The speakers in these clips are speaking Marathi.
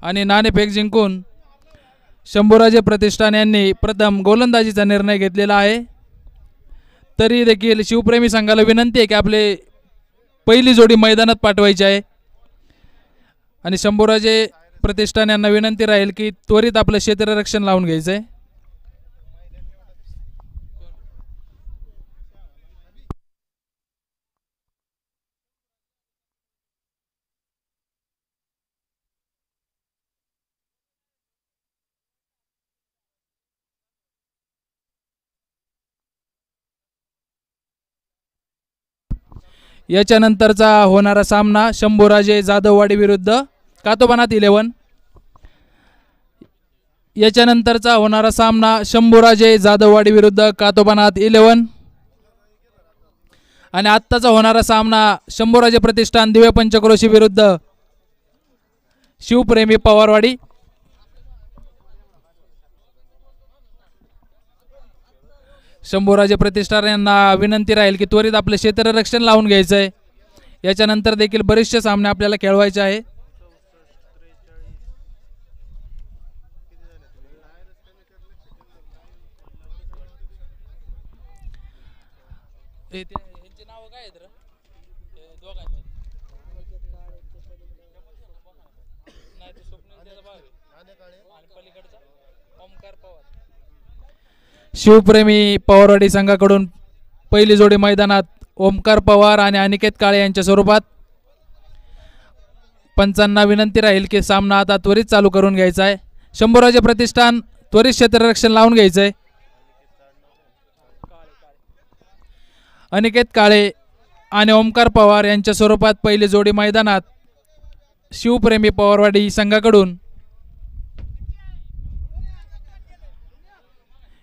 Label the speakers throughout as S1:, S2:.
S1: आणि नाणेफेक जिंकून शंभूराजे प्रतिष्ठान यांनी प्रथम गोलंदाजीचा निर्णय घेतलेला आहे। तरी देखील शिवप्रेमी संघाला विनंती आहे की आपले पहिली जोडी मैदानात पाठवायची आहे आणि शंभूराजे प्रतिष्ठान यांना विनंती राहील की त्वरित आपलं क्षेत्ररक्षण लावून घ्यायचं आहे। याच्यानंतरचा होणारा सामना शंभूराजे जाधववाडी विरुद्ध कातोबानाथ 11। याच्यानंतरचा होणारा सामना शंभूराजे जाधववाडी विरुद्ध कातोबानाथ 11 आणि आत्ताचा होणारा सामना शंभूराजे प्रतिष्ठान दिव्य पंचक्रोशी विरुद्ध शिवप्रेमी पवारवाडी। शंभूराजे प्रतिष्ठान यांना विनंती राहील की त्वरित आपले क्षेत्ररक्षण लावून घ्यायचं आहे। याच्यानंतर देखील बरेचसे सामने आपल्याला खेळवायचे आहे। शिवप्रेमी पवारवाडी संघाकडून पहिली जोडी मैदानात ओमकार पवार आणि अनिकेत काळे यांच्या स्वरूपात। पंचांना विनंती राहील की सामना आता त्वरित चालू करून घ्यायचा आहे। शंभूराजे प्रतिष्ठान त्वरित क्षेत्ररक्षण लावून घ्यायचं आहे। अनिकेत काळे आणि ओमकार पवार यांच्या स्वरूपात पहिली जोडी मैदानात शिवप्रेमी पवारवाडी संघाकडून।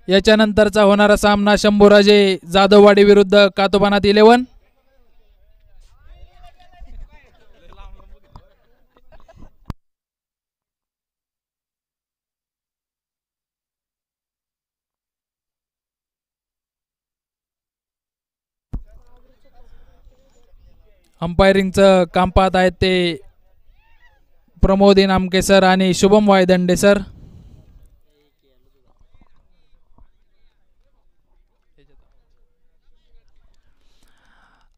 S1: याच्यानंतरचा होणारा सामना शंभूराजे जाधववाडी विरुद्ध कातोबानाथ 11। अंपायरिंगचं काम पाहत आहेत ते प्रमोद इनामके सर आणि शुभम वायदंडे सर।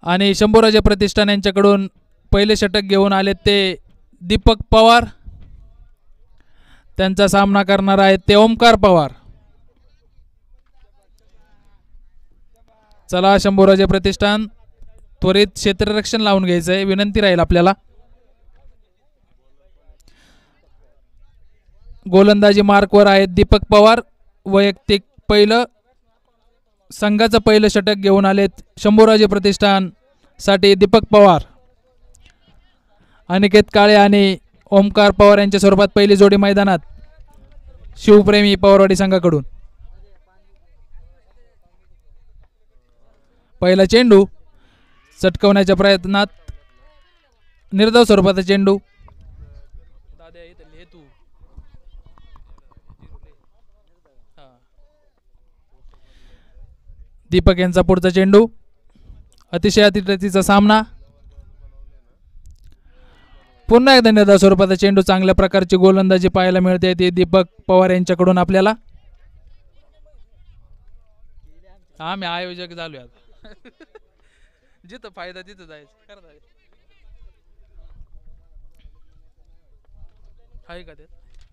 S1: आणि शंभूराजे प्रतिष्ठान यांच्याकडून पहिले षटक घेऊन आले ते दीपक पवार। त्यांचा सामना करणार आहेत ते ओमकार पवार। चला शंभूराजे प्रतिष्ठान त्वरित क्षेत्ररक्षण लावून घ्यायचंय, विनंती राहील आपल्याला। गोलंदाजी मार्कवर आहेत दीपक पवार। वैयक्तिक पहिलं संघाचं पहिलं षटक घेऊन आलेत शंभूराजे प्रतिष्ठान साठी दीपक पवार। अनिकेत काळे आणि ओमकार पवार यांच्या स्वरूपात पहिली जोडी मैदानात शिवप्रेमी पवारवाडी संघाकडून। पहिला चेंडू चटकवण्याच्या प्रयत्नात निर्धाव स्वरूपाचा चेंडू। दीपक यांचा पुढचा चेंडू। अतिशय अतिशयचा सामना। पुन्हा एकदा निर्धाव स्वरूपाचा चेंडू। चांगल्या प्रकारची गोलंदाजी पाहायला मिळते ती दीपक पवार यांच्याकडून आपल्याला। आम्ही आयोजक झालो आता जिथं फायदा तिथं जायचं आहे का ते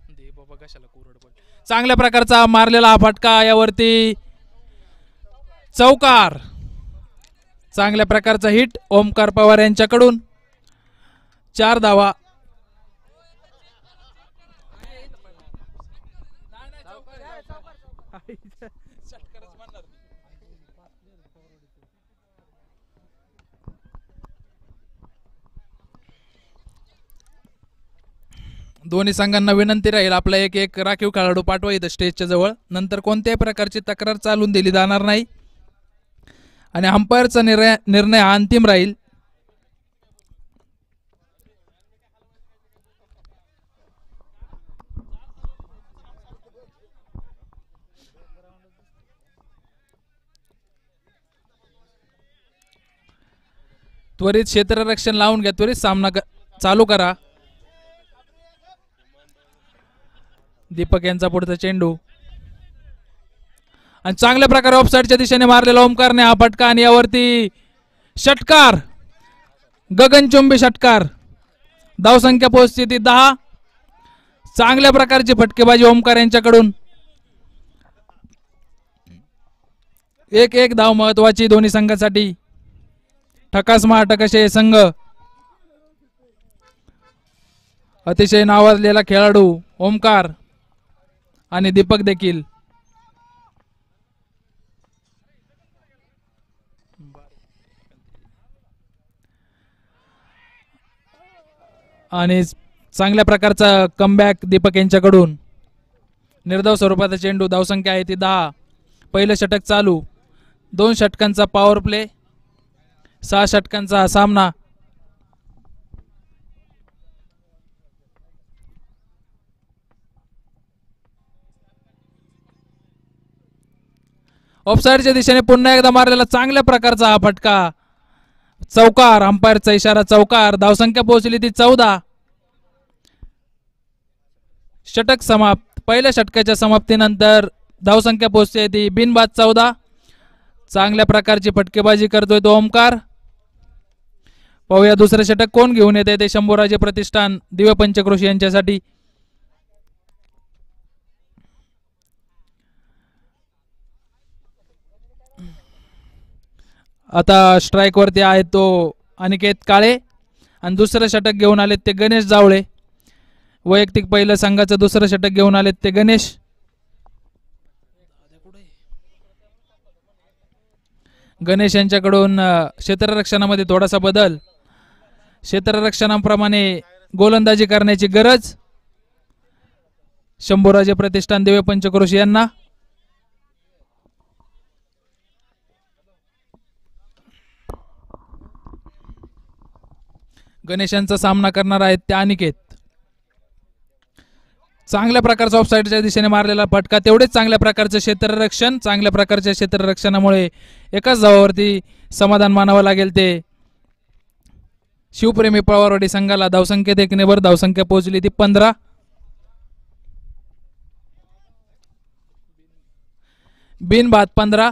S1: दे बाबा कशाला कोरड पड। चांगल्या प्रकारचा मारलेला हा फटका, यावरती चौकार। चांगल्या प्रकारचा हिट ओमकार पवार यांच्याकडून। 4 धावा। दोन्ही संघांना विनंती राहील आपला एक एक राखीव खेळाडू पाठवा इथं स्टेजच्या जवळ। नंतर कोणत्याही प्रकारची तक्रार चालून दिली जाणार नाही आणि अंपायरचा निर्णय हा अंतिम राहील। त्वरित क्षेत्ररक्षण लावून घ्या, त्वरित सामना चालू करा। दीपक यांचा पुढचा चेंडू आणि चांगल्या प्रकारे ऑफसाईडच्या दिशेने मारलेला ओमकारने हा फटका आणि यावरती षटकार, गगनचुंबी षटकार. धावसंख्या पोहोचते ती 10. चांगल्या प्रकारची फटकेबाजी ओमकार यांच्याकडून. 1-1 धाव महत्वाची दोन्ही संघासाठी. ठकास महाटक असे संघ. अतिशय नावाजलेला खेळाडू ओमकार आणि दीपक देखील. आणि चांगल्या प्रकारचा कमबॅक दीपक यांच्याकडून. निर्धाव स्वरूपाचा चेंडू. धावसंख्या आहे ती 10. पहिलं षटक चालू. 2 षटकांचा पॉवर प्ले. 6 षटकांचा सामना. ऑफसाईडच्या दिशेने पुन्हा एकदा मारलेला चांगल्या प्रकारचा हा फटका. चौकार. अंपायरचा इशारा चौकार. धावसंख्या पोहोचली ती 14. षटक समाप्त. पहिल्या षटकाच्या समाप्तीनंतर धावसंख्या पोहोचते ती बिनबाद 14. चांगल्या प्रकारची फटकेबाजी करतोय तो ओमकार. पाहूया दुसरं षटक कोण घेऊन येते ते शंभूराजे प्रतिष्ठान दिव्य पंचक्रोशी यांच्यासाठी. आता स्ट्राइक वरती आहे तो अनिकेत काळे आणि दुसरं षटक घेऊन आलेत ते गणेश जावळे. वैयक्तिक पहिलं संघाचं दुसरं षटक घेऊन आलेत ते गणेश. गणेश यांच्याकडून क्षेत्ररक्षणामध्ये थोडासा बदल. क्षेत्ररक्षणाप्रमाणे गोलंदाजी करण्याची गरज शंभूराजे प्रतिष्ठान दिव्य पंचक्रोशी यांना. गणेशांचा सामना करणार आहेत त्या अनिकेत. चांगल्या प्रकारचा ऑफसाईडच्या दिशेने मारलेला फटका. तेवढेच चांगल्या प्रकारचं क्षेत्ररक्षण. चांगल्या प्रकारच्या क्षेत्ररक्षणामुळे एकाच धावावरती समाधान मानावं लागेल ते शिवप्रेमी पवारवाडी संघाला. धावसंख्येत 1 ने वर. धावसंख्या पोहोचली ती 15. बिनबाद 15.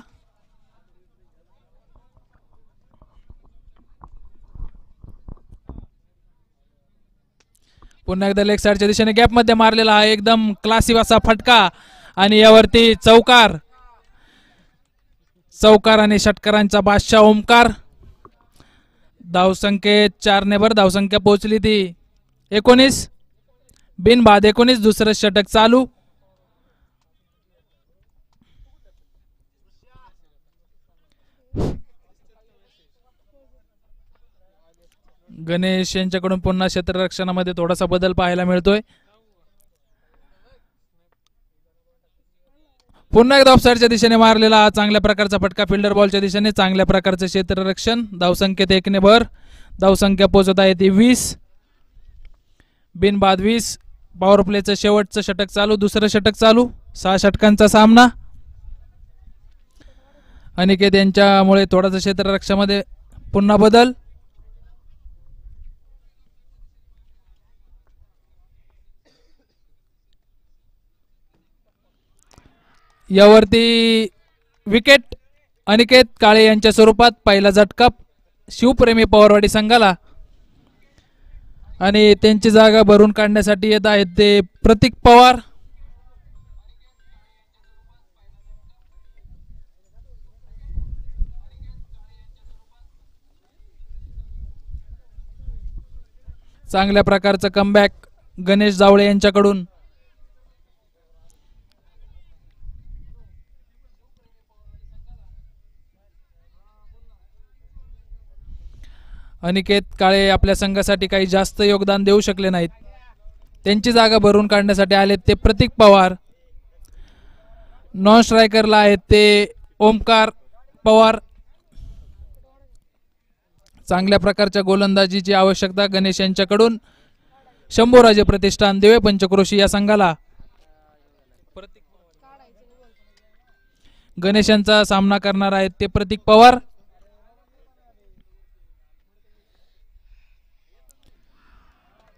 S1: पुन्हा एकदा लेग साइडच्या दिशेने गॅप मध्ये मारलेला हा एकदम क्लासी असा फटका आणि यावरती चौकार. चौकार आणि षटकारांचा बादशाह ओमकार. धावसंख्येत 4 ने वर. धावसंख्या पोहोचली ती 19. बिनबाद 19. दुसरं षटक चालू. गणेश यांच्याकडून पुन्हा क्षेत्ररक्षणामध्ये थोडासा बदल पाहायला मिळतोय. पुन्हा एकदा ऑफसाईडच्या दिशेने मारलेला हा चांगल्या प्रकारचा फटका. फिल्डर बॉलच्या दिशेने चांगल्या प्रकारचं क्षेत्ररक्षण. धावसंख्येत 1 ने भर. धावसंख्या पोहोचत आहे ती 20. बिनबाद 20. पॉवर प्लेचं शेवटचं षटक चालू. दुसरं षटक चालू. 6 षटकांचा सामना. अनिकेत यांच्यामुळे थोडासा क्षेत्ररक्षणामध्ये पुन्हा बदल. यावरती विकेट अनिकेत काळे यांच्या स्वरूपात. पहिला झटका शिवप्रेमी पवारवाडी संघाला आणि त्यांची जागा भरून काढण्यासाठी येत आहेत ते प्रतीक पवार. चांगल्या प्रकारचं कमबॅक गणेश जावळे यांच्याकडून. अनिकेत काळे आपल्या संघासाठी काही जास्त योगदान देऊ शकले नाहीत. त्यांची जागा भरून काढण्यासाठी आलेत ते प्रतीक पवार. नॉन स्ट्रायकरला आहेत ते ओमकार पवार. चांगल्या प्रकारच्या गोलंदाजीची आवश्यकता गणेश यांच्याकडून शंभूराजे प्रतिष्ठान दिव्य पंचक्रोशी या संघाला. गणेशांचा सामना करणार आहेत ते प्रतीक पवार.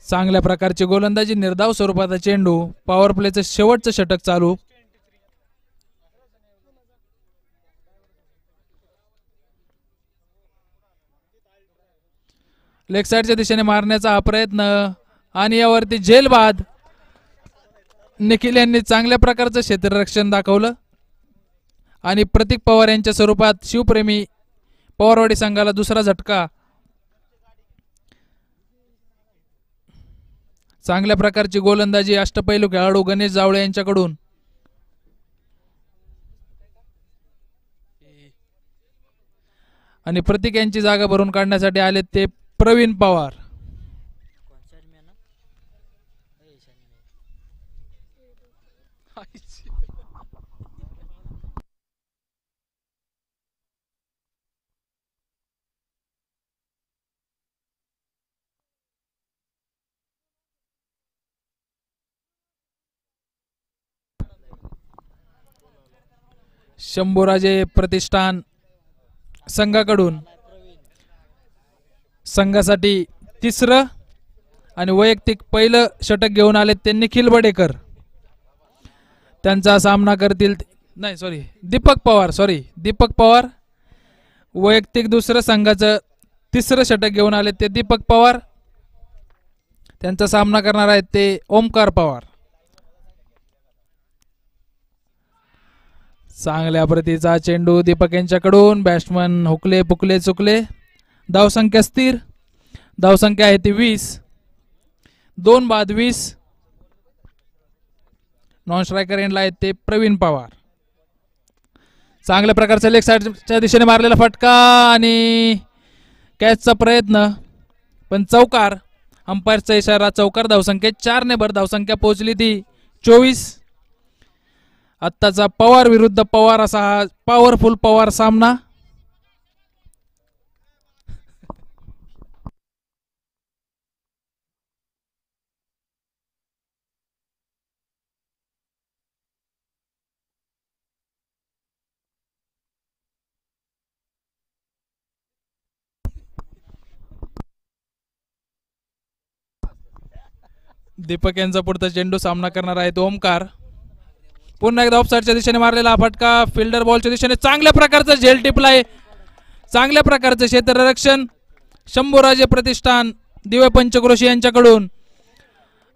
S1: चांगल्या प्रकारची गोलंदाजी, निर्धाव स्वरूपाचा चेंडू, पॉवर प्लेचं शेवटचं षटक चालू. लेग साईडच्या दिशेने मारण्याचा हा प्रयत्न आणि यावरती झेल बाद. निखिल यांनी चांगल्या प्रकारचं क्षेत्ररक्षण दाखवलं आणि प्रतीक पवार यांच्या स्वरूपात शिवप्रेमी पवारवाडी संघाला दुसरा झटका. चांगल्या प्रकारची गोलंदाजी अष्टपैलू खेळाडू गणेश जावळे यांच्याकडून. आणि प्रतीक यांची जागा भरून काढण्यासाठी आले ते प्रवीण पवार. शंभूराजे प्रतिष्ठान संघाकडून संघासाठी तिसरं आणि वैयक्तिक पहिलं षटक घेऊन आले ते निखिल बडेकर. त्यांचा सामना करतील दीपक पवार. वैयक्तिक दुसरं संघाचं तिसरं षटक घेऊन आले ते दीपक पवार. त्यांचा सामना करणार आहेत ते ओमकार पवार. चांगल्या प्रतीचा चेंडू दीपक यांच्याकडून. बॅट्समन हुकले पुकले चुकले. धावसंख्या स्थिर. धावसंख्या आहे ती 20. 2 बाद 20. नॉन स्ट्रायकर एंडला आहेत ते प्रवीण पवार. चांगल्या प्रकारचा लेग साईडच्या दिशेने मारलेला फटका आणि कॅचचा प्रयत्न पण चौकार. अंपायरचा इशारा चौकार. धावसंख्या 4 ने भर. धावसंख्या पोहोचली ती 24. आत्ताचा पवार विरुद्ध पवार असा हा पॉवरफुल पवार सामना. दीपक यांचा पुढचा चेंडू सामना करणार आहे तो ओमकार. पुन्हा एकदा ऑफसाईडच्या दिशेने मारलेला फटका. फिल्डर बॉलच्या दिशेने चांगल्या प्रकारचं झेल टिपलाय. चांगल्या प्रकारचं क्षेत्ररक्षण शंभूराजे प्रतिष्ठान दिवे पंचक्रोशी यांच्याकडून.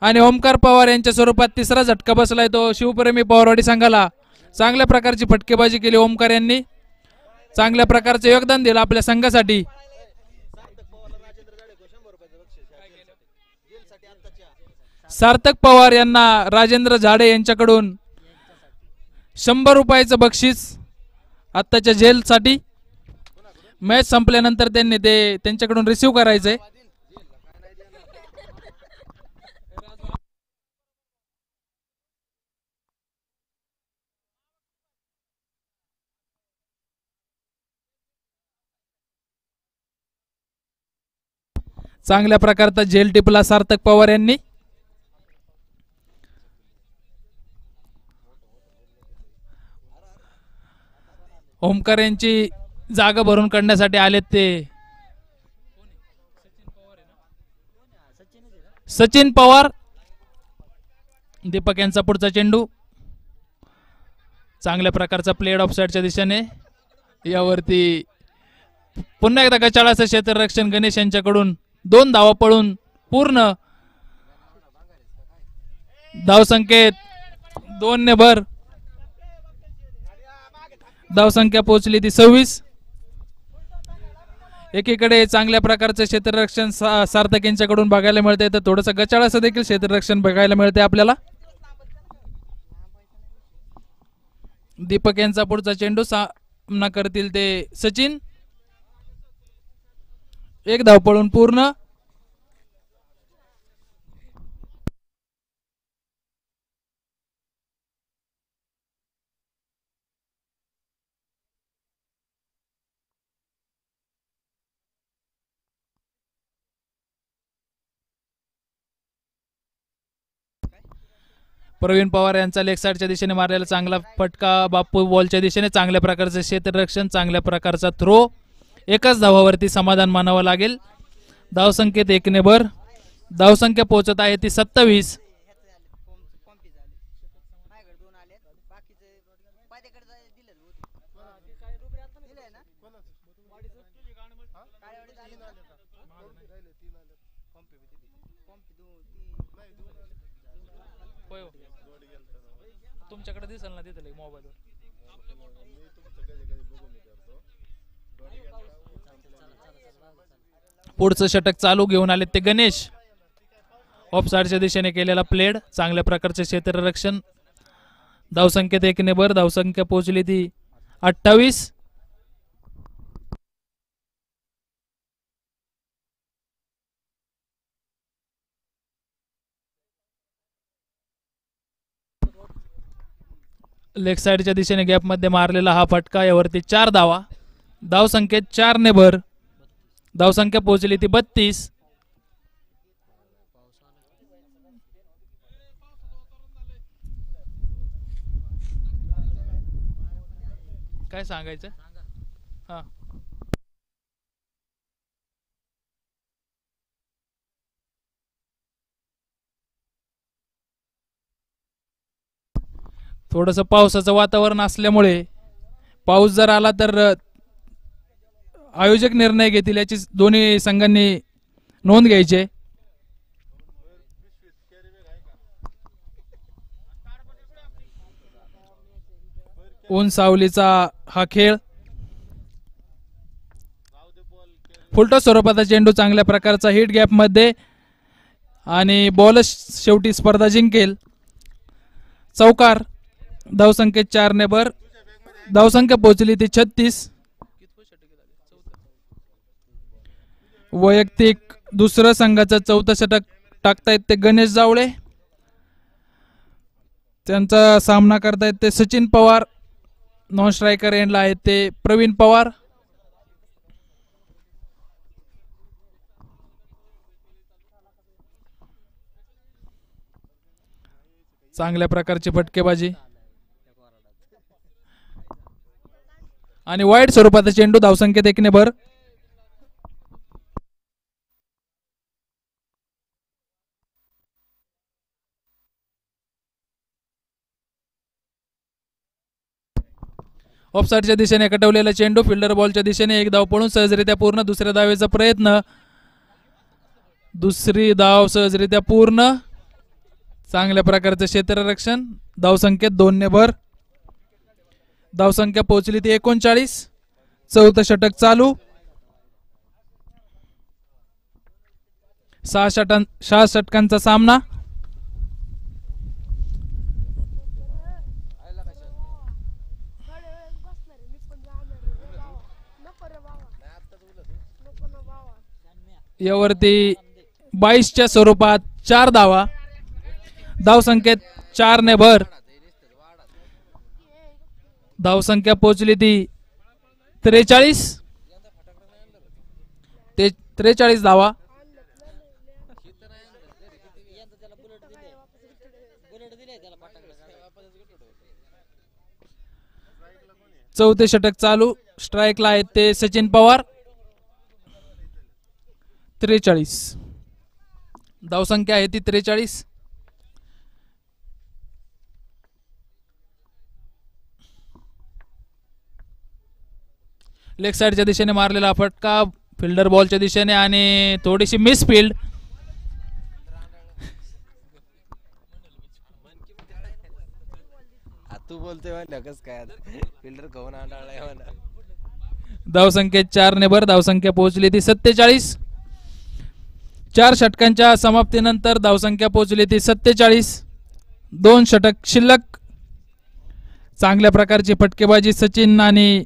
S1: आणि ओमकार पवार यांच्या स्वरूपात तिसरा झटका बसलाय तो शिवप्रेमी पवारवाडी संघाला. चांगल्या प्रकारची फटकेबाजी केली ओमकार यांनी. चांगल्या प्रकारचे योगदान दिलं आपल्या संघासाठी. सार्थक पवार यांना राजेंद्र झाडे यांच्याकडून 100 रुपयाचं बक्षीस आत्ताच्या जेलसाठी. मॅच संपल्यानंतर त्यांनी ते त्यांच्याकडून रिसीव्ह करायचंय. चांगल्या प्रकारचा झेल टिपला सार्थक पवार यांनी. ओमकार यांची जागा भरून काढण्यासाठी आलेत ते सचिन पवार. दीपक यांचा पुढचा चेंडू. चांगल्या प्रकारचा प्लेड ऑफ साईडच्या दिशेने. यावरती पुन्हा एकदा गचाळाचं क्षेत्ररक्षण गणेश यांच्याकडून. 2 धावा पळून पूर्ण. धावसंख्येत 2 ने भर. धावसंख्या पोहोचली ती 26. एकीकडे चांगल्या प्रकारचे क्षेत्ररक्षण सार्थक यांच्याकडून बघायला मिळते तर थोडंसं गचाळाचं देखील क्षेत्ररक्षण बघायला मिळते आपल्याला. दीपक यांचा पुढचा चेंडू सामना करतील ते सचिन. 1 धाव पळून पूर्ण. प्रवीण पवार यांचा लेग साईडच्या दिशेने मारलेला चांगला फटका बापू बॉलच्या दिशेने. चांगल्या प्रकारचे क्षेत्ररक्षण. चांगल्या प्रकारचा थ्रो. 1च धावावरती समाधान मानावं लागेल. धावसंख्येत 1 ने भर. धावसंख्या पोहोचत आहे ती 27. तुमच्याकडे दिसेल ना तिथे मोबाईलवर. पुढचं षटक चालू घेऊन आले ते गणेश. ऑफसाइडच्या दिशेने केलेला प्लेड, चांगल्या प्रकारचे क्षेत्ररक्षण. धावसंख्येत 1 ने भर. धावसंख्या पोहोचली ती 28. लेग साइडच्या दिशेने गॅप मध्ये मारलेला हा फटका, यावरती 4 धावा. धावसंख्येत 4 ने भर. धावसंख्या पोहोचली ती 32. काय सांगायचं? हा, थोडस पावसाचं वातावरण असल्यामुळे पाऊस जर आला तर आयोजक निर्णय घेतील याची दोन्ही संघांनी नोंद घ्यायची. ऊन सावलीचा हा खेळ. फुलटॉस स्वरूपाचा चेंडू चांगल्या प्रकारचा हिट गॅप मध्ये आणि बॉलच शेवटी स्पर्धा जिंकेल. चौकार. धावसंख्येत 4 ने भर. धावसंख्या पोहोचली ती 36. वैयक्तिक दुसरं संघाचं 4थं षटक टाकतायत ते गणेश जावळे. त्यांचा सामना करतायत ते सचिन पवार. नॉन स्ट्रायकर एंडला आहेत ते प्रवीण पवार. चांगल्या प्रकारची फटकेबाजी आणि वाईड स्वरूपाचा चेंडू. धावसंख्येत 1 ने भर. ऑफसाइडच्या दिशेने कटवलेला चेंडू. फिल्डर बॉलच्या दिशेने 1 धाव पडून सहजरित्या पूर्ण. दुसऱ्या धावेचा प्रयत्न. दुसरी धाव सहजरित्या पूर्ण. चांगल्या प्रकारचं क्षेत्ररक्षण. धावसंख्येत 2 ने भर. धावसंख्या पोहोचली ती 39. 4थं षटक चालू. 6 षटकांचा सामना. यावरती 22च्या स्वरूपात 4 धावा. धावसंख्येत 4 ने भर. धावसंख्या पोहोचली ती 43. 43 धावा. चौथे षटक चालू. स्ट्राईकला आहेत ते सचिन पवार. 43. धावसंख्या आहे ती 43. लेग साइडच्या दिशेने मारलेला फटका. फिल्डर बॉलच्या दिशेने आणि थोडीशी मिस फील्ड.
S2: तू बोलतोय काय फिल्डर कोण आढळलाय म्हणा.
S1: धावसंख्येत 4 ने भर. धावसंख्या पोहोचली ती 47. 4 षटकांच्या समाप्तीनंतर धावसंख्या पोहोचली ती 47. 2 षटक शिल्लक. चांगल्या प्रकारची फटकेबाजी सचिन आणि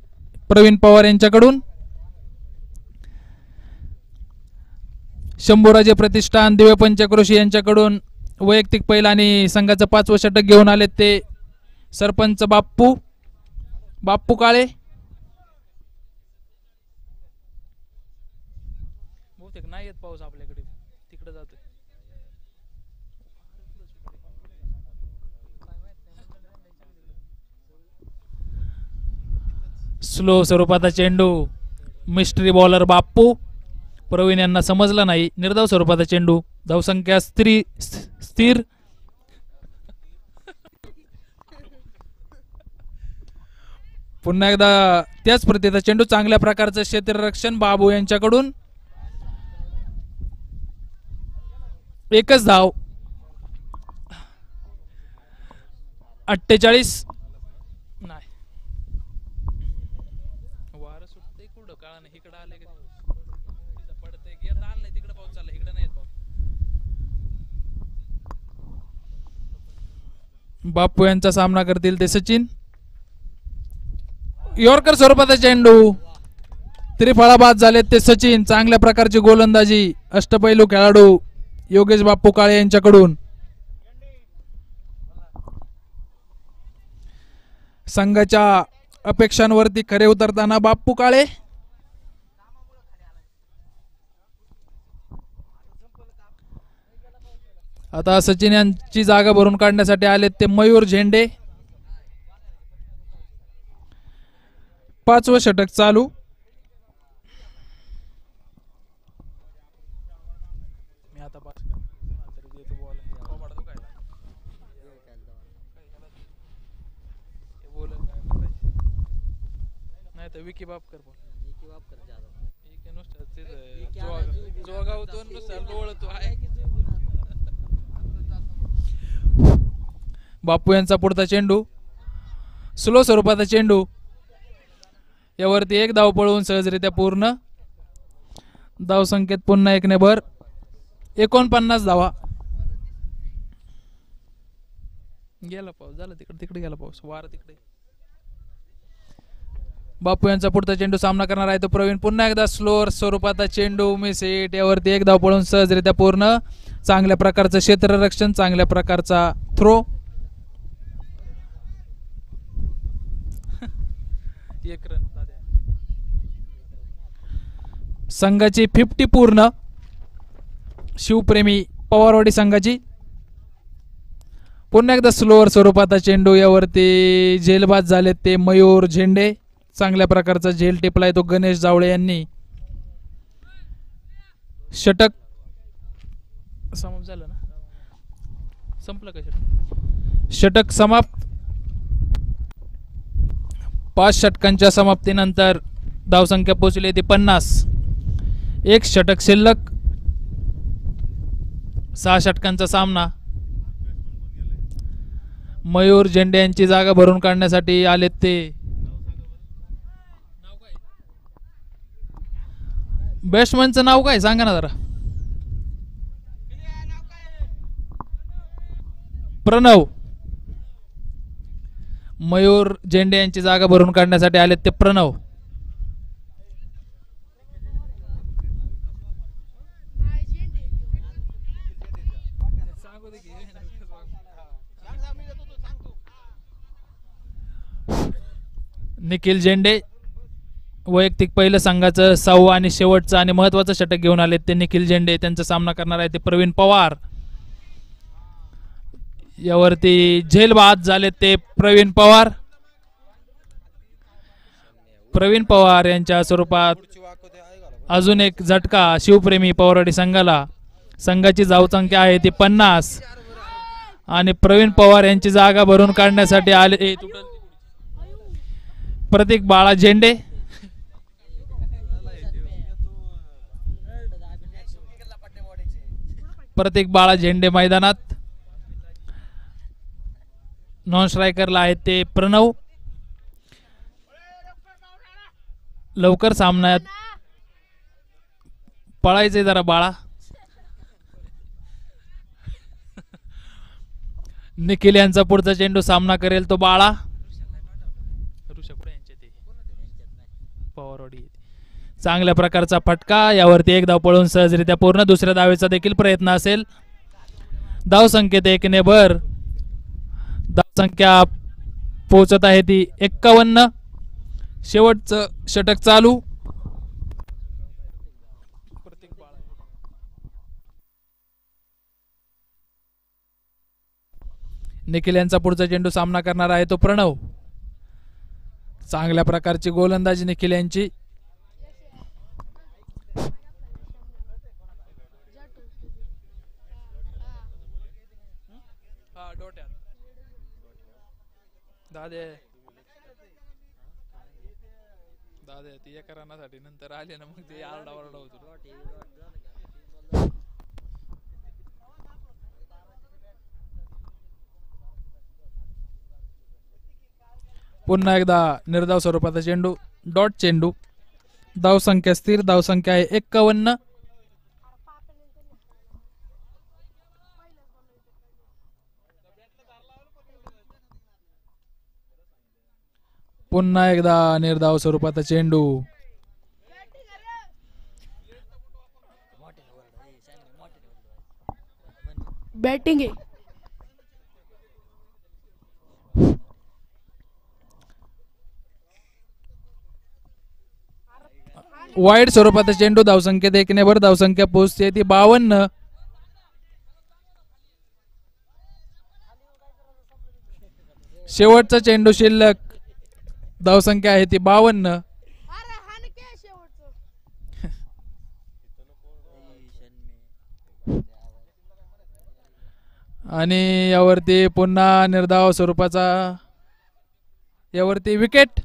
S1: प्रवीण पवार यांच्याकडून. शंभूराजे प्रतिष्ठान दिव्य पंचक्रोशी यांच्याकडून वैयक्तिक पहिला आणि संघाचं 5वं षटक घेऊन आले ते सरपंच बाप्पू काळे. बहुतेक नाही येत पाऊस आपल्याकडे, तिकडे जातोय. स्लो स्वरूपाचा चेंडू. मिस्ट्री बॉलर बाप्पू. प्रवीण यांना समजला नाही. निर्धाव स्वरूपाचा चेंडू. धावसंख्या स्थिर. पुन्हा एकदा त्याच प्रतीचा चेंडू, चांगल्या प्रकारचं क्षेत्ररक्षण बाबू यांच्याकडून. एकच धाव. 48. नाही वार सुटते कुठं काळा नाही, इकडं आले पडते नाही, तिकडे पाऊस चालला, इकडे नाही पाऊस. बापू यांचा सामना करतील ते सचिन. यॉर्कर स्वरूपाचा चेंडू, त्रिफळाबाद झालेत ते सचिन. चांगल्या प्रकारची गोलंदाजी अष्टपैलू खेळाडू योगेश बापू काळे यांच्याकडून. संघाच्या अपेक्षांवरती खरे उतरताना बापू काळे. आता सचिन यांची जागा भरून काढण्यासाठी आलेत ते मयूर झेंडे. 5वं षटक चालू. नाही तर विकी बाप कर बापू यांचा पुढचा चेंडू, स्लो स्वरूपाचा चेंडू, यावरती एक धाव पळवून सहजरित्या पूर्ण. धाव संख्येत पुन्हा 1 ने भर. 49 धावा. गेला पाऊस, झाला तिकडे गेला पाऊस, वार तिकडे. बापू यांचा पुढचा चेंडू सामना करणार आहे तो प्रवीण. पुन्हा एकदा स्लोअर स्वरूपाचा चेंडू मिस हिट, यावरती एक धाव पळून सहजरित्या पूर्ण. चांगल्या प्रकारचं क्षेत्ररक्षण, चांगल्या प्रकारचा थ्रो. एक रन. संघाची 50 पूर्ण. शिवप्रेमी पवारवाडी संघाची. पुन्हा एकदा स्लोअर स्वरूपाचा चेंडू, यावरती झेलबाद झाले ते मयूर झेंडे. चांगल्या प्रकारचा झेल टिपलाय तो गणेश जावळे यांनी. षटक समाप्त झालं ना, संपलं का षटक? षटक समाप्त. 5 षटकांच्या समाप्तीनंतर धावसंख्या पोहोचली ती 50. 1 षटक शिल्लक. 6 षटकांचा सामना. मयूर झेंडे यांची जागा भरून काढण्यासाठी आलेत ते बॅट्समनचं नाव काय सांगा ना जरा. प्रणव. मयूर झेंडे यांची जागा भरून काढण्यासाठी आलेत ते प्रणव. निखिल झेंडे वैयक्तिक पहिलं संघाचं 6वं आणि शेवटचं आणि महत्वाचं षटक घेऊन आलेत ते निखिल झेंडे. त्यांचा सामना करणार आहे ते प्रवीण पवार. यावरती झेलबाद झाले ते प्रवीण पवार. प्रवीण पवार यांच्या स्वरूपात अजून एक झटका शिवप्रेमी पवारवाडी संघाला. संघाची धावसंख्या आहे ती 50 आणि प्रवीण पवार यांची जागा भरून काढण्यासाठी आले प्रतीक बाळा झेंडे. प्रतीक बाळा झेंडे मैदानात. नॉन स्ट्रायकरला आहेत ते प्रणव. लवकर सामन्यात पळायचे जरा बाळा. निखिल यांचा पुढचा चेंडू सामना करेल तो बाळा. चांगल्या प्रकारचा फटका, यावरती एक धाव पळून सहजरित्या पूर्ण. दुसऱ्या धावेचा देखील प्रयत्न असेल. धाव संख्येत 1 ने भर. धाव संख्या पोहोचत आहे ती 51. शेवटचं षटक चालू. निखिल यांचा पुढचा चेंडू सामना करणार आहे तो प्रणव. चांगल्या प्रकारची गोलंदाजी निखिल यांची. दादे दादे ती एका रनासाठी नंतर आले ना मग ते आरडाओरडा होतो. पुन्हा एकदा निर्धाव स्वरूपाचा चेंडू, डॉट चेंडू. धावसंख्या स्थिर, धावसंख्या आहे 51. पुन्हा एकदा निर्धाव स्वरूपाचा चेंडू.
S3: बॅटिंग आहे.
S1: वाईड स्वरूपाचा चेंडू. धावसंख्येत 1 ने भर. धावसंख्या पोहोचते ती 52. शेवटचा चेंडू शिल्लक. धावसंख्या आहे ती 52. आणि यावरती पुन्हा निर्धाव स्वरूपाचा, यावरती विकेट.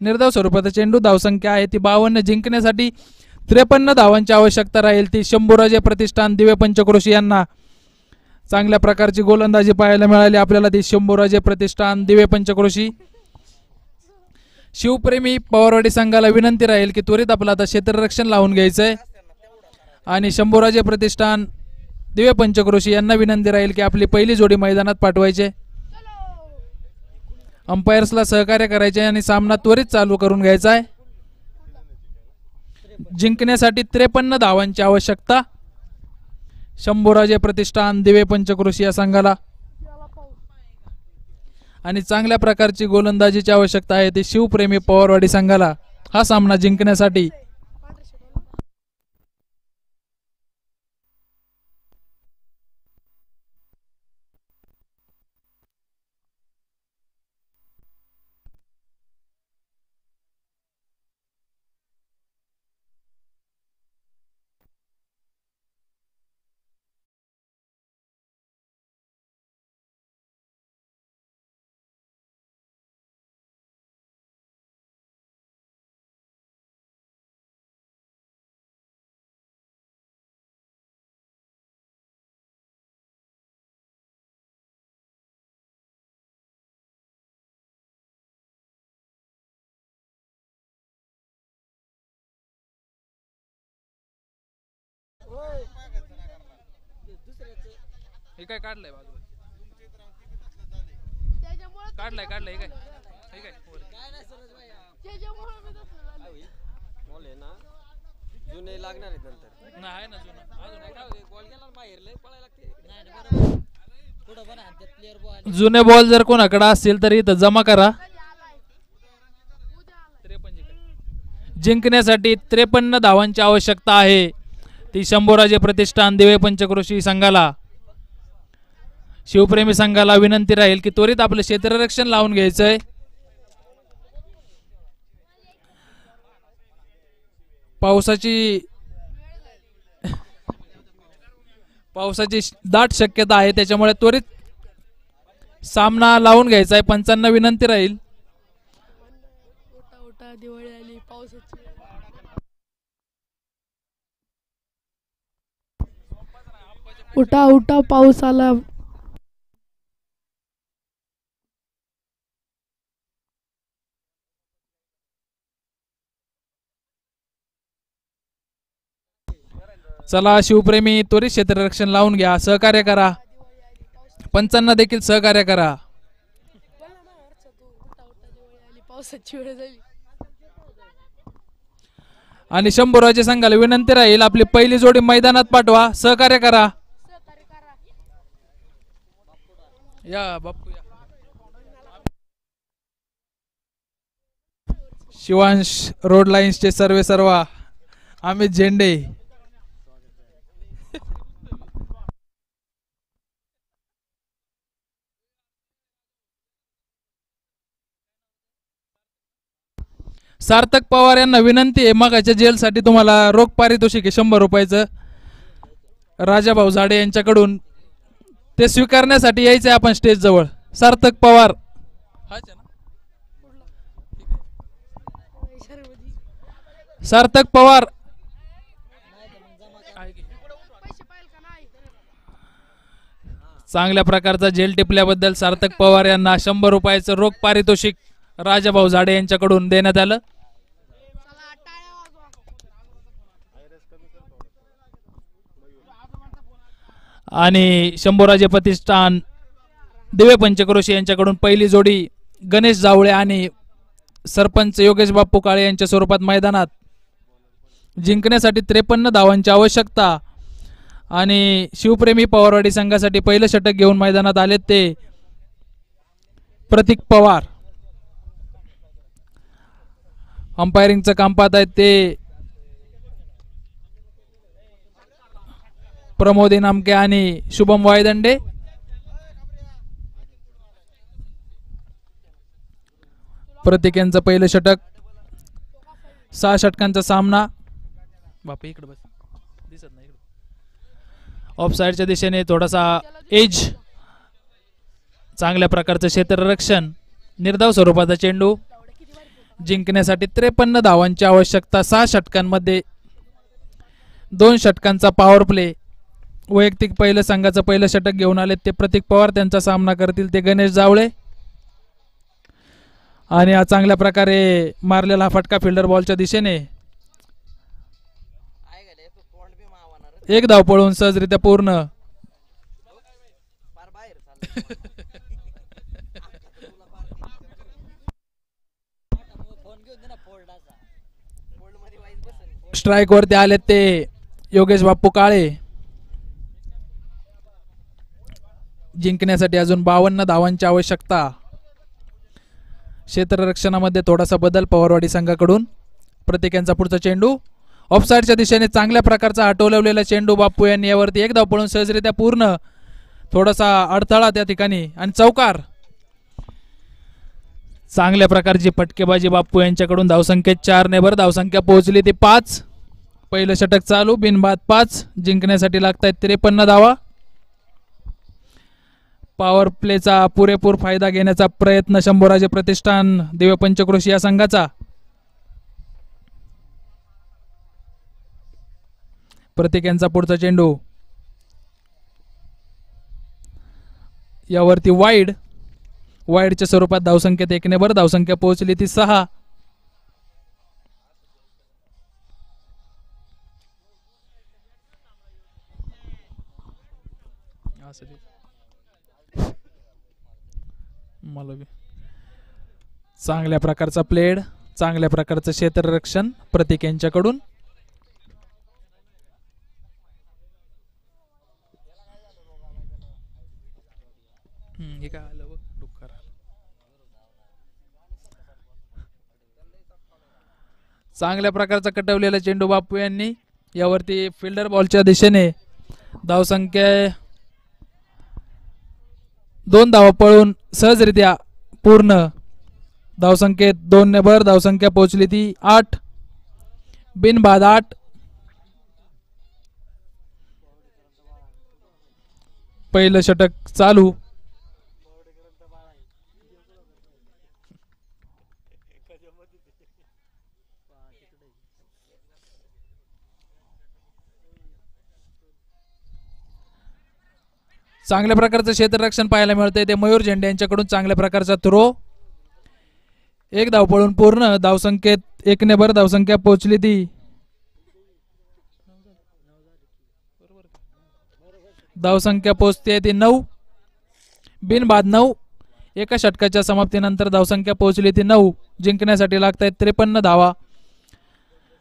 S1: निर्धाव स्वरूपाचा चेंडू. धावसंख्या आहे ती 52. जिंकण्यासाठी 53 धावांची आवश्यकता राहील. ती शंभूराजे प्रतिष्ठान दिवे पंचक्रोशी यांना चांगल्या प्रकारची गोलंदाजी पाहायला मिळाली आपल्याला. ती शंभूराजे प्रतिष्ठान दिवे पंचक्रोशी. शिवप्रेमी पवारवाडी संघाला विनंती राहील की त्वरित आपलं आता क्षेत्ररक्षण लावून घ्यायचंय. आणि शंभूराजे प्रतिष्ठान दिवे पंचक्रोशी यांना विनंती राहील की आपली पहिली जोडी मैदानात पाठवायचे. अंपायर्सला सहकार्य करायचे आणि सामना त्वरित चालू करून घ्यायचा आहे. जिंकण्यासाठी 53 धावांची आवश्यकता शंभूराजे प्रतिष्ठान दिवे पंचक्रोशी या संघाला. आणि चांगल्या प्रकारची गोलंदाजीची आवश्यकता आहे ती शिवप्रेमी पवारवाडी संघाला हा सामना जिंकण्यासाठी. हे काय काढलंय बाजूला, काढलंय काढलंय हे काय हे काय
S2: जुने लागणार आहेत नंतर.
S1: नाही आहे ना जुना अजून. जुने बॉल जर कोणाकडे असतील तर इथं जमा करा. जिंकण्यासाठी 53 धावांची आवश्यकता आहे ती शंभूराजे प्रतिष्ठान दिवे पंचक्रोशी संघाला. शिवप्रेमी संघाला विनंती राहील की त्वरित आपलं क्षेत्ररक्षण लावून घ्यायचंय. पावसाची दाट शक्यता आहे त्याच्यामुळे त्वरित सामना लावून घ्यायचा आहे. पंचांना विनंती राहील.
S3: दिवाळी आली, पावसाची उठा उठा पाऊस आला.
S1: चला शिवप्रेमी त्वरित क्षेत्ररक्षण लावून घ्या. सहकार्य करा. पंचांना देखील सहकार्य करा.
S3: पावसाची वेळ झाली.
S1: आणि शंभूराजे संघाला विनंती राहील आपली पहिली जोडी मैदानात पाठवा. सहकार्य करा. या बापू या. शिवांश रोड लाईन्सचे सर्वा अमित झेंडे. सार्थक पवार यांना विनंती आहे मगाच्या जेलसाठी तुम्हाला रोख पारितोषिक आहे 100 रुपयाचं राजाभाऊ झाडे यांच्याकडून. ते स्वीकारण्यासाठी यायचंय आपण स्टेज जवळ. सार्थक पवार हाच आहे ना.
S3: शर्मती.
S1: सार्थक पवार चांगल्या प्रकारचा झेल टिपल्याबद्दल सार्थक पवार यांना 100 रुपयाचं रोख पारितोषिक राजाभाऊ झाडे यांच्याकडून देण्यात आलं.
S3: चला टाळ्या वाजवा.
S1: आणि शंभूराजे प्रतिष्ठान दिवे पंचक्रोशी यांच्याकडून पहिली जोडी गणेश जावळे आणि सरपंच योगेश बाप्पू काळे यांच्या स्वरूपात मैदानात जिंकण्यासाठी 53 धावांची आवश्यकता. आणि शिवप्रेमी पवारवाडी संघासाठी पहिलं षटक घेऊन मैदानात आले ते प्रतीक पवार. अंपायरिंगचं काम पाहत आहेत ते प्रमोद इनामके आणि शुभम वायदंडे. प्रतीक यांचं पहिलं षटक. 6 षटकांचा सामना. बापा इकडे बस दिसत नाही. ऑफ साइडच्या दिशेने थोडासा एज. चांगल्या प्रकारचं क्षेत्ररक्षण. निर्धाव स्वरूपाचा चेंडू. जिंकण्यासाठी 53 धावांची आवश्यकता. 6 षटकांमध्ये 2 षटकांचा पॉवर प्ले. वैयक्तिक पहिलं संघाचं पहिलं षटक घेऊन आले ते प्रतीक पवार. त्यांचा सामना करतील ते गणेश जावळे. आणि हा चांगल्या प्रकारे मारलेला फटका फिल्डर बॉलच्या दिशेने. एक धाव पळून सहजरित्या पूर्ण. स्ट्राइक वरती आले ते योगेश बाप्पू काळे. जिंकण्यासाठी अजून 52 धावांची आवश्यकता. क्षेत्ररक्षणामध्ये थोडासा बदल पवारवाडी संघाकडून. प्रत्येक यांचा पुढचा चेंडू ऑफसाइडच्या दिशेने चांगल्या प्रकारचा हटवलेला चेंडू. बाप्पू यांनी यावरती एक धाव पळून सहजरित्या पूर्ण. थोडासा अडथळा त्या ठिकाणी आणि चौकार. चांगल्या प्रकारची फटकेबाजी बाप्पू यांच्याकडून. धावसंख्या 4 ने भर. धावसंख्या पोहोचली ती 5. पहिलं षटक चालू. बिनबाद 5. जिंकण्यासाठी लागतायत 53 धावा. पॉवर प्लेचा पुरेपूर फायदा घेण्याचा प्रयत्न शंभूराजे प्रतिष्ठान दिव्य पंचक्रोशी या संघाचा. प्रत्येक यांचा पुढचा चेंडू. यावरती वाईड. वाईडच्या स्वरूपात धावसंख्येत 1 ने भर. धावसंख्या पोहोचली ती 6. चांगल्या प्रकारचा प्लेड. चांगल्या प्रकारचं क्षेत्ररक्षण प्रतीक यांच्याकडून. हे काय आलं बघ डुक्कर. चांगल्या प्रकारचा कटवलेला चेंडू बाप्पू यांनी. यावरती फिल्डर बॉलच्या दिशेने. धावसंख्या 2 धावा पळून सहजरित्या पूर्ण. धावसंख्येत 2 ने भर. धावसंख्या पोहोचली ती 8. बिनबाद 8. पहिलं षटक चालू. चांगल्या प्रकारचं क्षेत्ररक्षण पाहायला मिळतंय ते मयूर झेंडे यांच्याकडून. चांगल्या प्रकारचा थ्रो. एक धाव पळून पूर्ण. धावसंख्येत 1 ने भर. धावसंख्या पोहोचली ती. धावसंख्या पोहोचते ती 9. बिनबाद 9. एका षटकाच्या समाप्तीनंतर धावसंख्या पोहोचली ती 9. जिंकण्यासाठी लागतायत 53 धावा.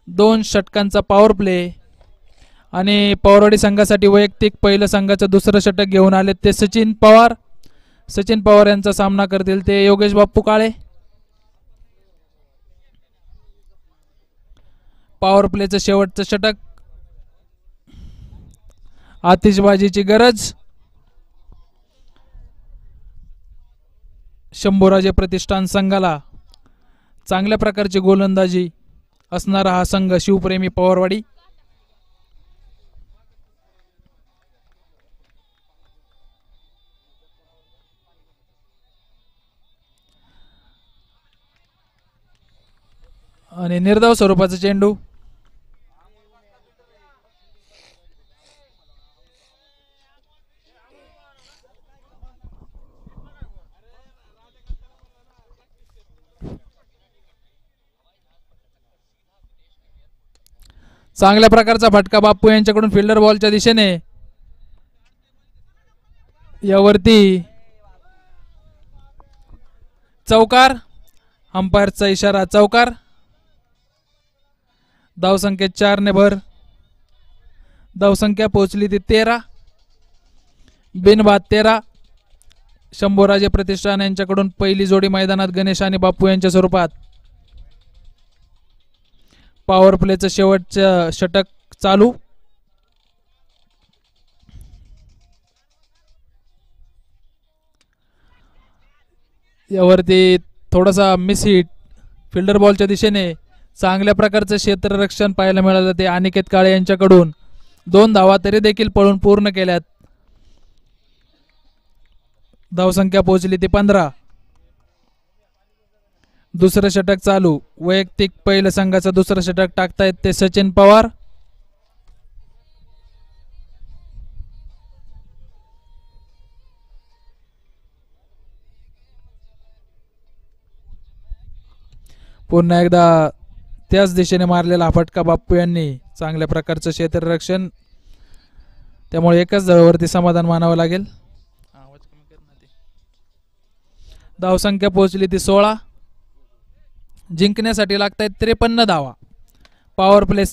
S1: 2 षटकांचा पॉवर प्ले. आणि पवारवाडी संघासाठी वैयक्तिक पहिलं संघाचं दुसरं षटक घेऊन आले ते सचिन पवार. सचिन पवार यांचा सामना करतील ते योगेश बाप्पू काळे. पॉवर प्लेचं शेवटचं षटक. आतिषबाजीची गरज. शंभूराजे प्रतिष्ठान संघाला चांगल्या प्रकारची गोलंदाजी असणारा हा संघ शिवप्रेमी पवारवाडी. आणि निर्धाव स्वरूपाचा चेंडू. चांगल्या प्रकारचा फटका बाप्पू यांच्याकडून फिल्डर बॉलच्या दिशेने. यावरती चौकार. अंपायरचा इशारा चौकार. धावसंख्या 4 ने भर. धावसंख्या पोहोचली ती 13. बिनबाद 13. शंभूराजे प्रतिष्ठान यांच्याकडून पहिली जोडी मैदानात गणेश आणि बाप्पू यांच्या स्वरूपात. पॉवर प्लेचं शेवटचं षटक चालू. यावरती थोडासा मिस हिट फिल्डर बॉलच्या दिशेने. चांगल्या प्रकारचं क्षेत्ररक्षण पाहायला मिळालं ते अनिकेत काळे यांच्याकडून. 2 धावा तरी देखील पळून पूर्ण केल्यात. धावसंख्या पोहोचली ती 15. दुसरं षटक चालू. वैयक्तिक पहिलं संघाचं दुसरं षटक टाकतायत ते सचिन पवार. पुन्हा एकदा त्याच दिशेने मारलेला फटका बाप्पू यांनी. चांगल्या प्रकारचं क्षेत्ररक्षण. त्यामुळे एकाच धावेवरती समाधान मानावं लागेल. धावसंख्या पोहोचली ती 16. जिंकण्यासाठी लागतायत 53 धावा. पॉवर प्ले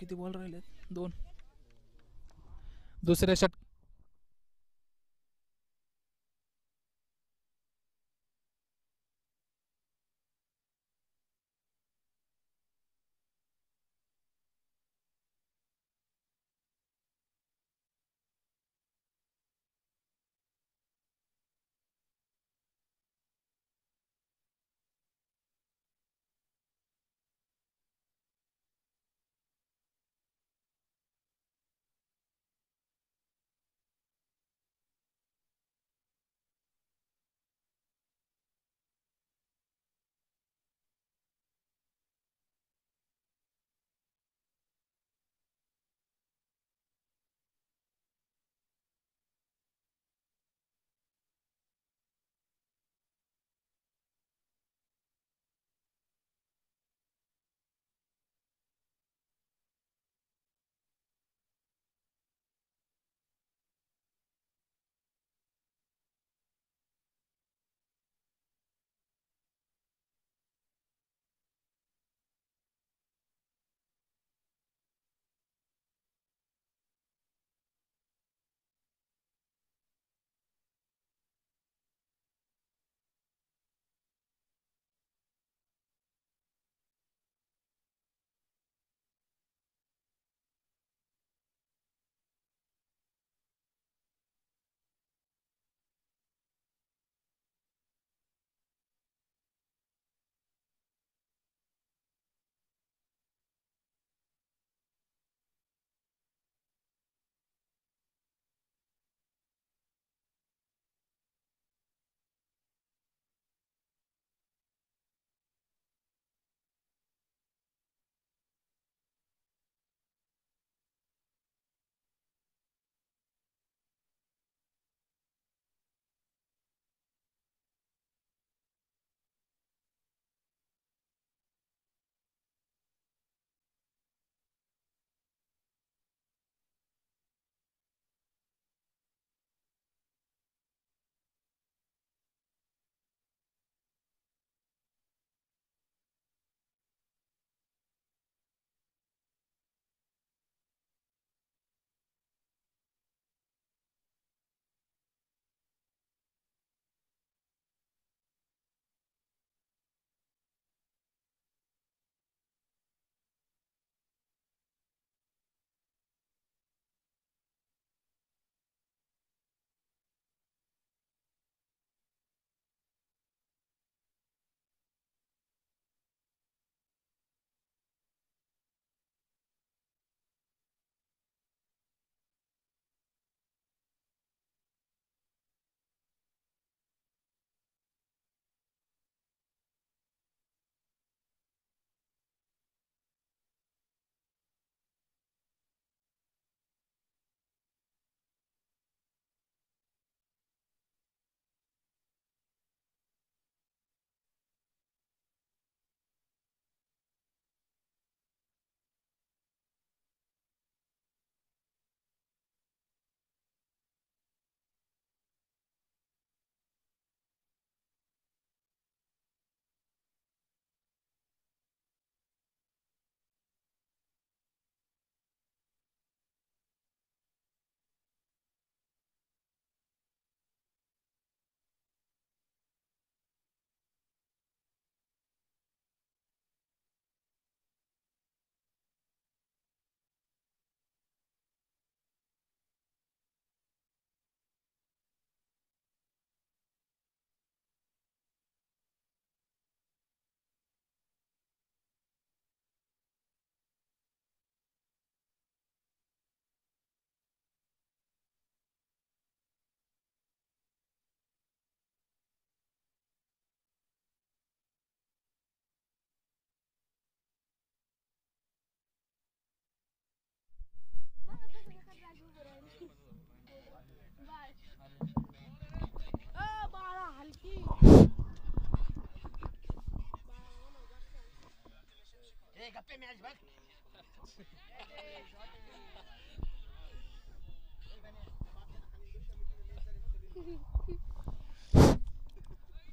S1: किती बॉल राहिले? 2. दुसऱ्या षटक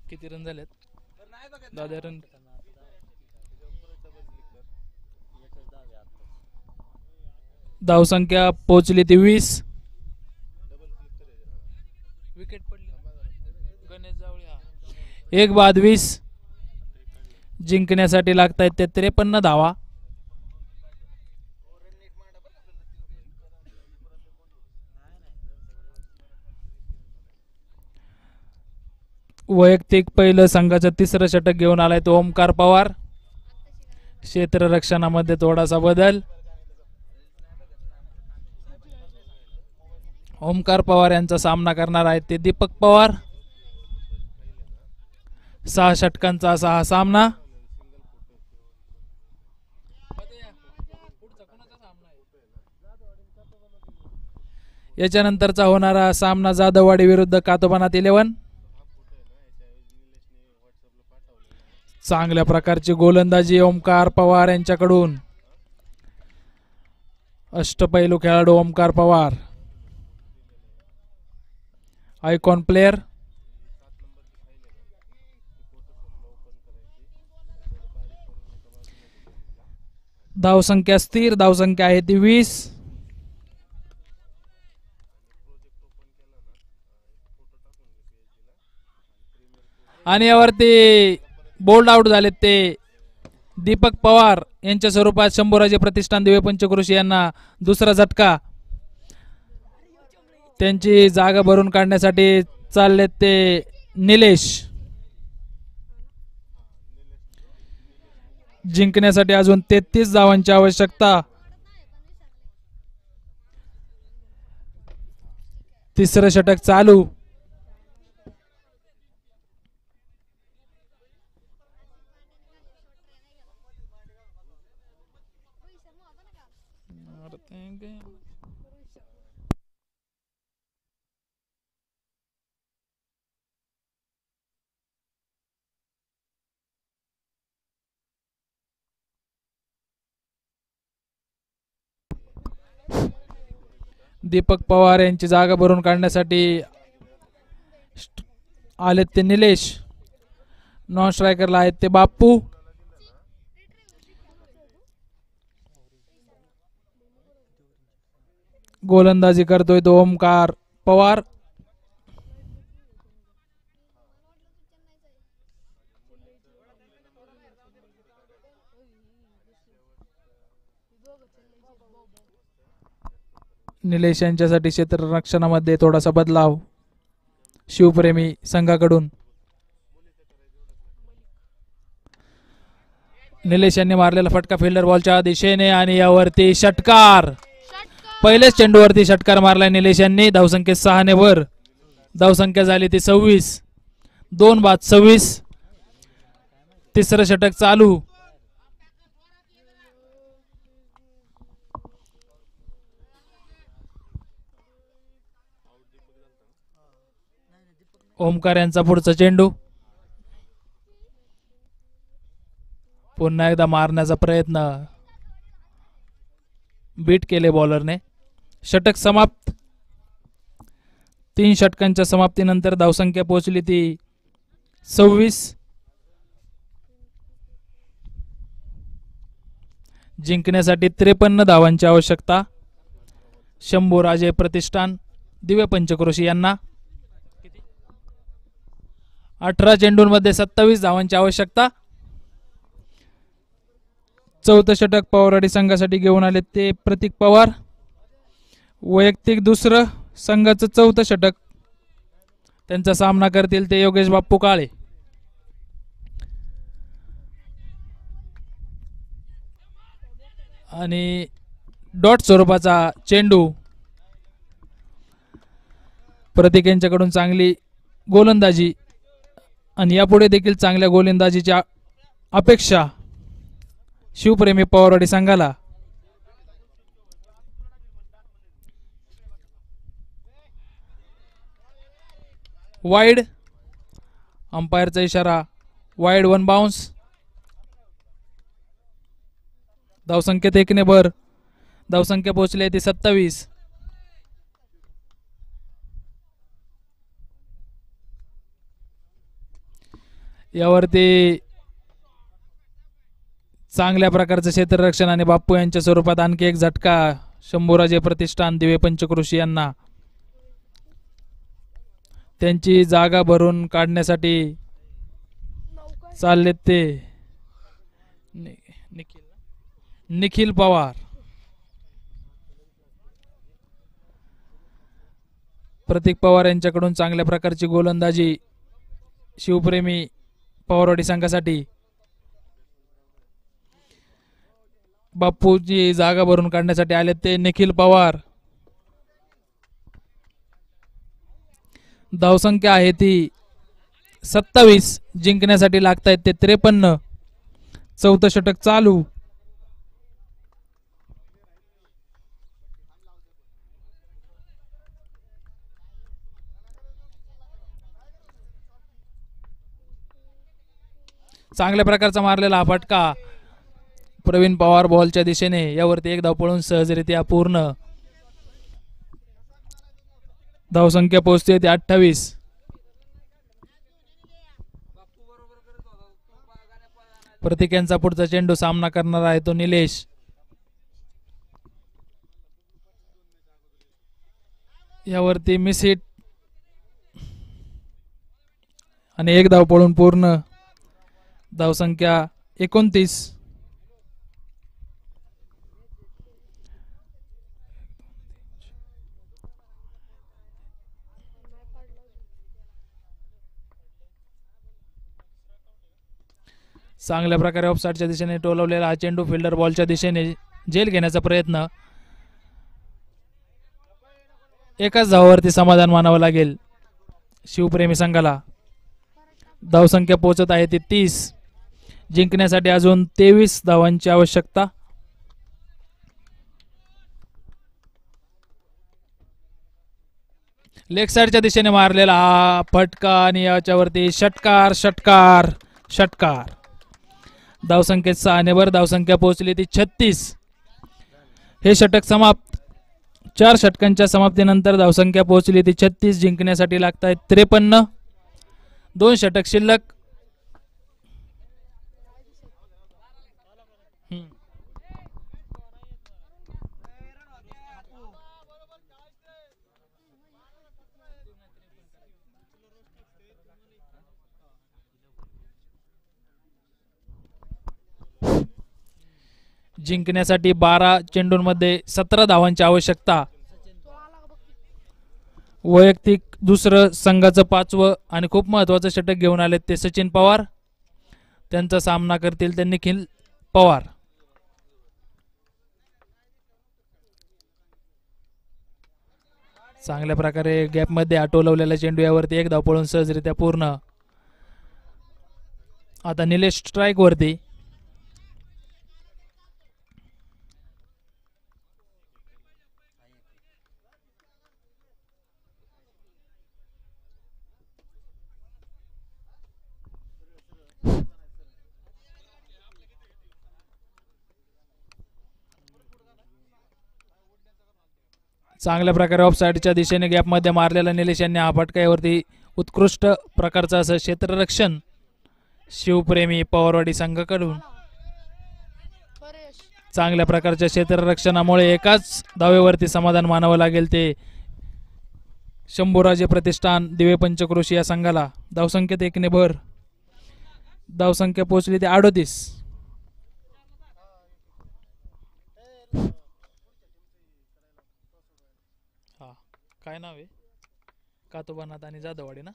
S1: किती रन झालेत? 10 रन. धावसंख्या पोहोचली ती 20. विकेट पडली गणेश जावळे. 1 बाद 20. जिंकण्यासाठी लागतायत ते 53 धावा. वैयक्तिक पहिलं संघाचं तिसरं षटक घेऊन आलाय तो ओमकार पवार. क्षेत्ररक्षणामध्ये थोडासा बदल. ओमकार पवार यांचा सामना करणार आहेत ते दीपक पवार. 6 षटकांचा असा हा सामना. याच्यानंतरचा होणारा सामना जाधववाडी विरुद्ध कातोबानात 11. चांगल्या प्रकारची गोलंदाजी ओमकार पवार यांच्याकडून. अष्टपैलू खेळाडू ओमकार पवार, आयकॉन प्लेयर. धावसंख्या स्थिर धावसंख्या आहे ती 20. आणि यावरती बोल्ड आउट झालेत ते दीपक पवार यांच्या स्वरूपात शंभूराजे प्रतिष्ठान दिव्य पंचक्रोशी यांना दुसरा झटका. त्यांची जागा भरून काढण्यासाठी चाललेत ते निलेश. जिंकण्यासाठी अजून 33 धावांची आवश्यकता. तिसरं षटक चालू. दीपक पवार यांची जागा भरून काढण्यासाठी आलेत ते निलेश. नॉन स्ट्रायकरला आहेत ते बाप्पू. गोलंदाजी करतोय तो ओमकार पवार. निलेश यांच्यासाठी क्षेत्ररक्षणामध्ये थोडासा बदलाव शिवप्रेमी संघाकडून. निलेश यांनी मारलेला फटका फिल्डर बॉलच्या दिशेने आणि यावरती षटकार. पहिल्याच चेंडूवरती षटकार मारलाय निलेश यांनी. धावसंख्येत 6 ने वर. धावसंख्या झाली ती 26. 2 बाद 26. तिसरं षटक चालू. ओमकार यांचा पुढचा चेंडू. पुन्हा एकदा मारण्याचा प्रयत्न. बीट केले बॉलरने. षटक समाप्त. 3 षटकांच्या समाप्तीनंतर धावसंख्या पोहोचली ती 26. जिंकण्यासाठी 53 धावांची आवश्यकता. शंभूराजे प्रतिष्ठान दिव्य पंचक्रोशी यांना. 18 चेंडूंमध्ये 27 धावांची आवश्यकता. चौथं षटक पवारवाडी संघासाठी घेऊन आले ते प्रतीक पवार. वैयक्तिक दुसरं, संघाचं 4थं षटक. त्यांचा सामना करतील ते योगेश बाप्पू काळे. आणि डॉट स्वरूपाचा चेंडू. प्रतीक यांच्याकडून चांगली गोलंदाजी आणि यापुढे देखील चांगल्या गोलंदाजीच्या अपेक्षा शिवप्रेमी पवारवाडी संघाला. वाईड. अंपायरचा इशारा. Wide 1 bounce. धावसंख्येत 1 ने भर. धावसंख्या पोहोचली आहे ती 27. यावरती चांगल्या प्रकारचं क्षेत्ररक्षण आणि बाप्पू यांच्या स्वरूपात आणखी एक झटका शंभूराजे प्रतिष्ठान दिवे पंचक्रोशी यांना त्यांची जागा भरून काढण्यासाठी चाललेत ते निखिल पवार. प्रतीक पवार यांच्याकडून चांगल्या प्रकारची गोलंदाजी शिवप्रेमी पवारवाडी संघासाठी. बाप्पूची जागा भरून काढण्यासाठी आले ते निखिल पवार. धावसंख्या आहे ती 27. जिंकण्यासाठी लागतायत ते 53. चौथं षटक चालू. चांगल्या प्रकारचा मारलेला हा फटका प्रवीण पवार बॉलच्या दिशेने. यावरती एक धाव पळून सहजरित्या पूर्ण. धावसंख्या पोहोचते ते 28. प्रतीक यांचा पुढचा चेंडू सामना करणार आहे तो निलेश. यावरती मिस हिट आणि एक धाव पळून पूर्ण. धावसंख्या 29. चांगल्या प्रकारे ऑफसाईडच्या दिशेने टोलवलेला हा चेंडू फिल्डर बॉलच्या दिशेने झेल घेण्याचा प्रयत्न. एकाच धावावरती समाधान मानावं लागेल शिवप्रेमी संघाला. धावसंख्या पोहोचत आहे ती 30. जिंकण्यासाठी अजून 23 धावांची आवश्यकता. लेग साइडच्या दिशेने मारलेला हा फटका आणि याच्यावरती षटकार षटकार षटकार. धावसंख्येत 6 ने भर. धावसंख्या पोहोचली ती 36. हे षटक समाप्त. 4 षटकांच्या समाप्तीनंतर धावसंख्या पोहोचली ती 36. जिंकण्यासाठी लागतायत 53. 2 षटक शिल्लक. जिंकण्यासाठी 12 चेंडूंमध्ये 17 धावांची आवश्यकता. वैयक्तिक दुसरं संघाचं 5वं आणि खूप महत्वाचं षटक घेऊन आलेत ते सचिन पवार. त्यांचा सामना करतील ते निखिल पवार. चांगल्या प्रकारे गॅप मध्ये आटोलवलेला चेंडू. यावरती एक धाव पळून सहजरित्या पूर्ण. आता निलेश स्ट्राईक वरती. चांगल्या प्रकारे ऑफ साइडच्या दिशेने गॅप मध्ये मारलेला निलेश यांनी हा फटका. यावरती उत्कृष्ट प्रकारचं असं क्षेत्ररक्षण शिवप्रेमी पवारवाडी संघाकडून. चांगल्या प्रकारच्या क्षेत्ररक्षणामुळे एकाच धावेवरती समाधान मानावं लागेल ते शंभूराजे प्रतिष्ठान दिवे पंचक्रोशी या संघाला. धावसंख्येत 1 ने भर. धावसंख्या पोहोचली ते 38. काय नाव आहे कातोबानाथ आणि जाधववाडी ना.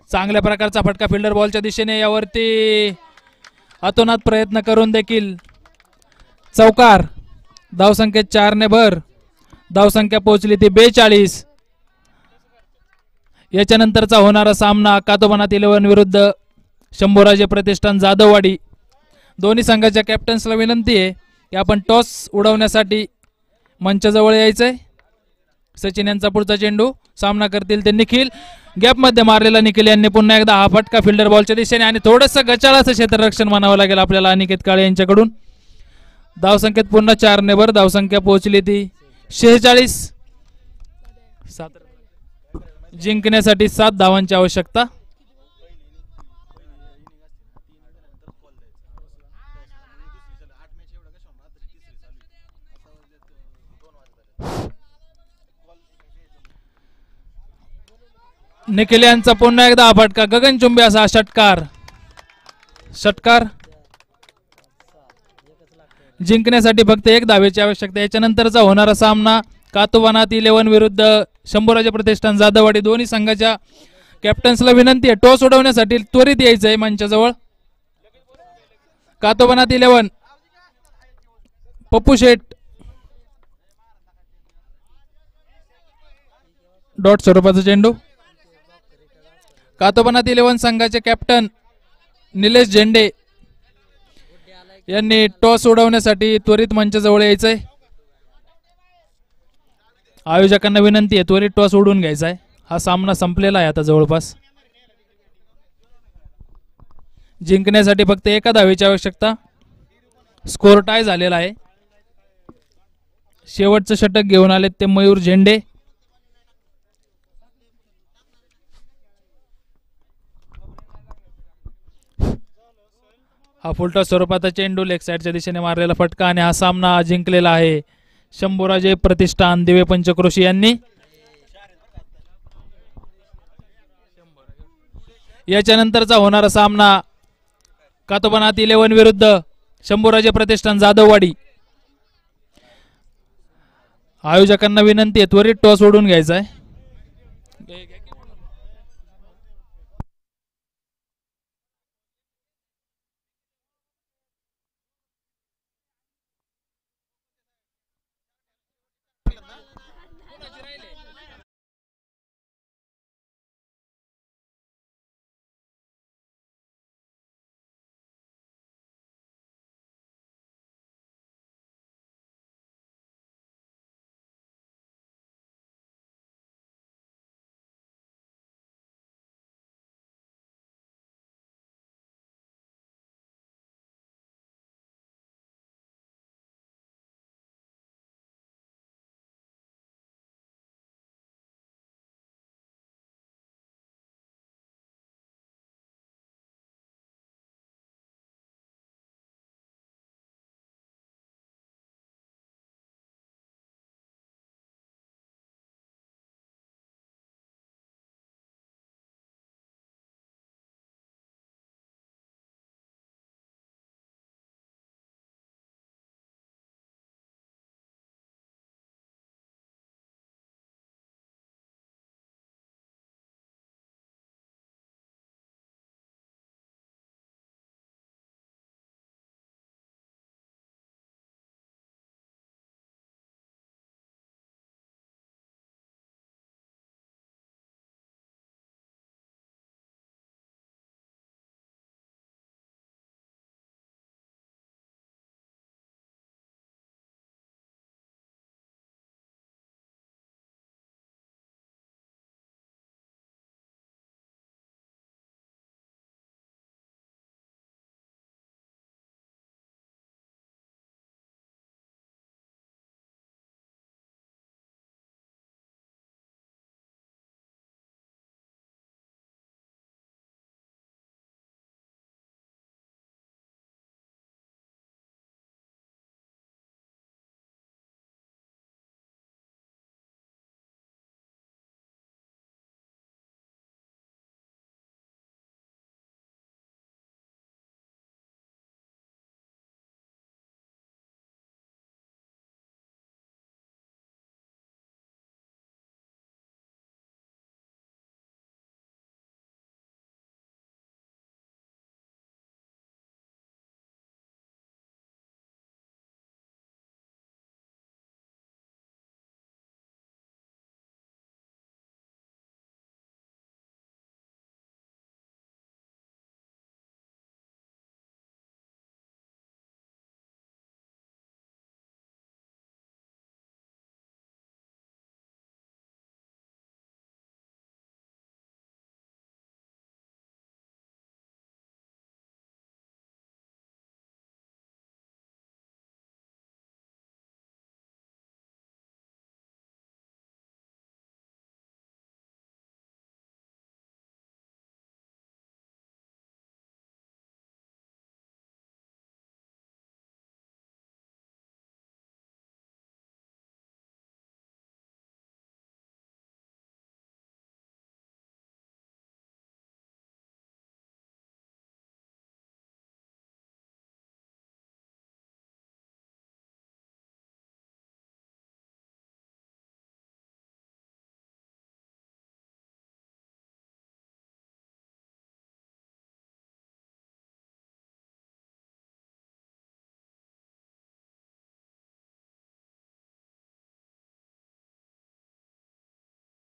S1: चांगल्या प्रकारचा फटका फिल्डर बॉलच्या दिशेने. यावरती अतोनात प्रयत्न करून देखील चौकार. धावसंख्येत 4 ने भर. धावसंख्या पोहोचली ती 42. याच्यानंतरचा होणारा सामना कातोबानाथ 11 विरुद्ध शंभूराजे प्रतिष्ठान जाधववाडी. दोन्ही संघाच्या कॅप्टन्सला विनंती आहे की आपण टॉस उडवण्यासाठी मंचाजवळ यायचंय. सचिन यांचा पुढचा चेंडू. सामना करतील ते निखिल. गॅप मध्ये मारलेला निखिल यांनी पुन्हा एकदा हा फटका फिल्डर बॉलच्या दिशेने आणि थोडंसं गचाळाचं क्षेत्ररक्षण मानावं लागेल आपल्याला अनिकेत काळे यांच्याकडून. धावसंख्येत पुन्हा 4 ने भर धावसंख्या पोहोचली ती 46. जिंकण्यासाठी 7 धावांची आवश्यकता. निखिल यांचा पुन्हा एकदा हा फटका गगनचुंबी असा षटकार जिंकण्यासाठी फक्त 1 धावेची आवश्यकता. याच्यानंतरचा होणारा सामना कातोबानाथ 11 विरुद्ध शंभूराजे प्रतिष्ठान जाधववाडी. दोन्ही संघाच्या कॅप्टन्सला विनंती आहे टॉस उडवण्यासाठी त्वरित यायचं आहे मंचाजवळ. कातोबानाथ 11 पप्पू शेठ डॉट स्वरूपाचा चेंडू. कातोबानाथ 11 संघाचे कॅप्टन निलेश झेंडे यांनी टॉस उडवण्यासाठी त्वरित मंचाजवळ यायचंय. आयोजकांना विनंती आहे त्वरित टॉस उडवून घ्यायचा आहे. हा सामना संपलेला आहे आता जवळपास. जिंकण्यासाठी फक्त 1 धावेची आवश्यकता. स्कोर टाय झालेला आहे. शेवटचं षटक घेऊन आलेत ते मयूर झेंडे. हा फुलटॉस स्वरूपाचा चेंडू लेग साइडच्या दिशेने मारलेला फटका आणि हा सामना जिंकलेला आहे शंभूराजे प्रतिष्ठान दिवे पंचक्रोशी यांनी. याच्यानंतरचा होणारा सामना कातोबानाथ 11 विरुद्ध शंभूराजे प्रतिष्ठान जाधववाडी. आयोजकांना विनंती आहे त्वरित टॉस ओढून घ्यायचा आहे.